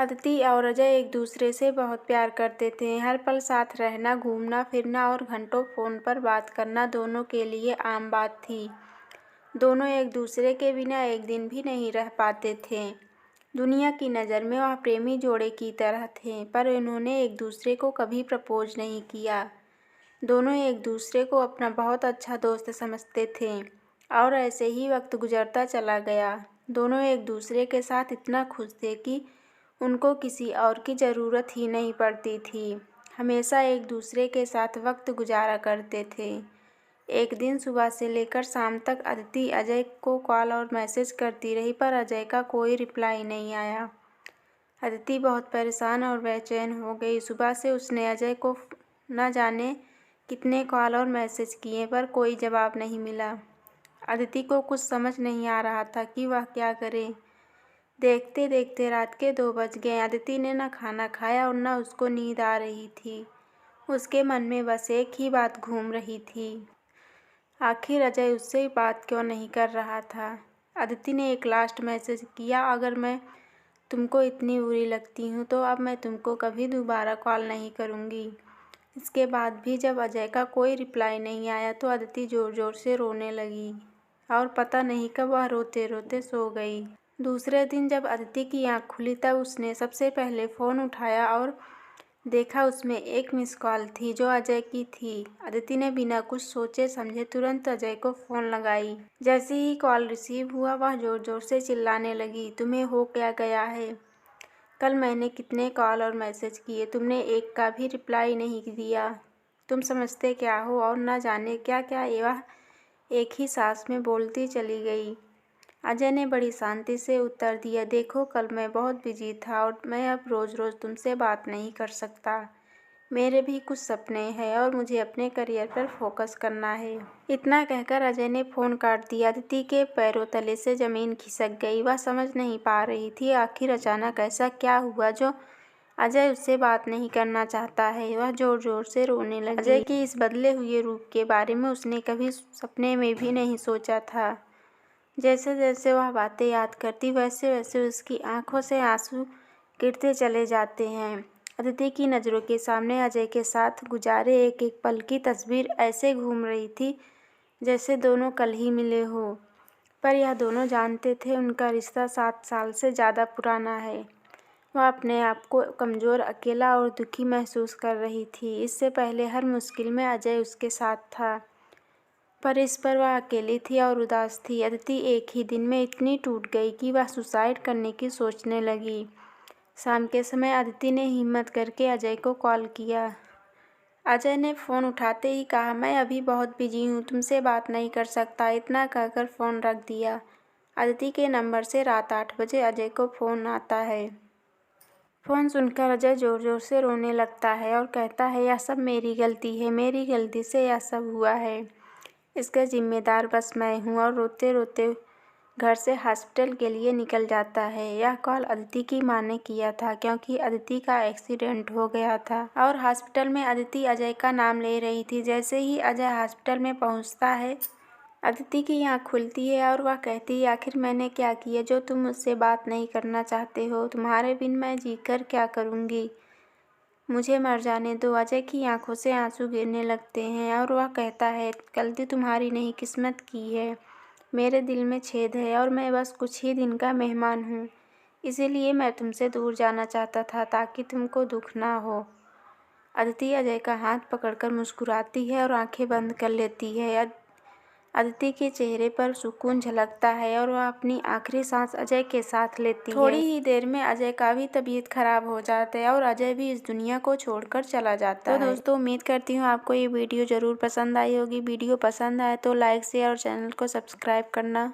अदिति और अजय एक दूसरे से बहुत प्यार करते थे। हर पल साथ रहना, घूमना फिरना और घंटों फ़ोन पर बात करना दोनों के लिए आम बात थी। दोनों एक दूसरे के बिना एक दिन भी नहीं रह पाते थे। दुनिया की नज़र में वह प्रेमी जोड़े की तरह थे, पर उन्होंने एक दूसरे को कभी प्रपोज नहीं किया। दोनों एक दूसरे को अपना बहुत अच्छा दोस्त समझते थे और ऐसे ही वक्त गुजरता चला गया। दोनों एक दूसरे के साथ इतना खुश थे कि उनको किसी और की ज़रूरत ही नहीं पड़ती थी। हमेशा एक दूसरे के साथ वक्त गुजारा करते थे। एक दिन सुबह से लेकर शाम तक अदिति अजय को कॉल और मैसेज करती रही, पर अजय का कोई रिप्लाई नहीं आया। अदिति बहुत परेशान और बेचैन हो गई। सुबह से उसने अजय को न जाने कितने कॉल और मैसेज किए, पर कोई जवाब नहीं मिला। अदिति को कुछ समझ नहीं आ रहा था कि वह क्या करे। देखते देखते रात के 2 बज गए। अदिति ने न खाना खाया और न उसको नींद आ रही थी। उसके मन में बस एक ही बात घूम रही थी, आखिर अजय उससे बात क्यों नहीं कर रहा था। अदिति ने एक लास्ट मैसेज किया, अगर मैं तुमको इतनी बुरी लगती हूँ तो अब मैं तुमको कभी दोबारा कॉल नहीं करूँगी। इसके बाद भी जब अजय का कोई रिप्लाई नहीं आया तो अदिति ज़ोर ज़ोर से रोने लगी और पता नहीं कब वह रोते रोते सो गई। दूसरे दिन जब अदिति की आँख खुली तब उसने सबसे पहले फ़ोन उठाया और देखा उसमें एक मिस कॉल थी जो अजय की थी। अदिति ने बिना कुछ सोचे समझे तुरंत अजय को फ़ोन लगाई। जैसे ही कॉल रिसीव हुआ वह ज़ोर ज़ोर से चिल्लाने लगी, तुम्हें हो क्या गया है? कल मैंने कितने कॉल और मैसेज किए, तुमने एक का भी रिप्लाई नहीं दिया। तुम समझते क्या हो? और न जाने क्या क्या वह एक ही सांस में बोलती चली गई। अजय ने बड़ी शांति से उत्तर दिया, देखो कल मैं बहुत बिजी था और मैं अब रोज़ रोज़ तुमसे बात नहीं कर सकता। मेरे भी कुछ सपने हैं और मुझे अपने करियर पर फोकस करना है। इतना कहकर अजय ने फ़ोन काट दिया। अदिति के पैरों तले से ज़मीन खिसक गई। वह समझ नहीं पा रही थी आखिर अचानक ऐसा क्या हुआ जो अजय उससे बात नहीं करना चाहता है। वह ज़ोर ज़ोर से रोने लगी। अजय के इस बदले हुए रूप के बारे में उसने कभी सपने में भी नहीं सोचा था। जैसे जैसे वह बातें याद करती वैसे वैसे उसकी आंखों से आंसू गिरते चले जाते हैं। अदिति की नज़रों के सामने अजय के साथ गुजारे एक एक पल की तस्वीर ऐसे घूम रही थी जैसे दोनों कल ही मिले हो। पर यह दोनों जानते थे उनका रिश्ता 7 साल से ज़्यादा पुराना है। वह अपने आप को कमज़ोर, अकेला और दुखी महसूस कर रही थी। इससे पहले हर मुश्किल में अजय उसके साथ था, पर इस पर वह अकेली थी और उदास थी। अदिति एक ही दिन में इतनी टूट गई कि वह सुसाइड करने की सोचने लगी। शाम के समय अदिति ने हिम्मत करके अजय को कॉल किया। अजय ने फ़ोन उठाते ही कहा, मैं अभी बहुत बिजी हूँ, तुमसे बात नहीं कर सकता। इतना कहकर फ़ोन रख दिया। अदिति के नंबर से रात 8 बजे अजय को फ़ोन आता है। फ़ोन सुनकर अजय ज़ोर ज़ोर से रोने लगता है और कहता है, यह सब मेरी गलती है, मेरी गलती से यह सब हुआ है। इसका जिम्मेदार बस मैं हूँ। और रोते रोते घर से हॉस्पिटल के लिए निकल जाता है। यह कॉल अदिति की माँ ने किया था क्योंकि अदिति का एक्सीडेंट हो गया था और हॉस्पिटल में अदिति अजय का नाम ले रही थी। जैसे ही अजय हॉस्पिटल में पहुँचता है अदिति की आँख खुलती है और वह कहती है, आखिर मैंने क्या किया जो तुम मुझसे बात नहीं करना चाहते हो? तुम्हारे बिन मैं जीकर क्या करूँगी? मुझे मर जाने दो। अजय की आंखों से आंसू गिरने लगते हैं और वह कहता है, गलती तुम्हारी नहीं, किस्मत की है। मेरे दिल में छेद है और मैं बस कुछ ही दिन का मेहमान हूँ, इसीलिए मैं तुमसे दूर जाना चाहता था ताकि तुमको दुख ना हो। अदिति अजय का हाथ पकड़कर मुस्कुराती है और आंखें बंद कर लेती है। अदिति के चेहरे पर सुकून झलकता है और वह अपनी आखिरी सांस अजय के साथ लेती है। थोड़ी ही देर में अजय का भी तबीयत खराब हो जाता है और अजय भी इस दुनिया को छोड़कर चला जाता है। तो दोस्तों, उम्मीद करती हूँ आपको ये वीडियो ज़रूर पसंद आई होगी। वीडियो पसंद आए तो लाइक, शेयर और चैनल को सब्सक्राइब करना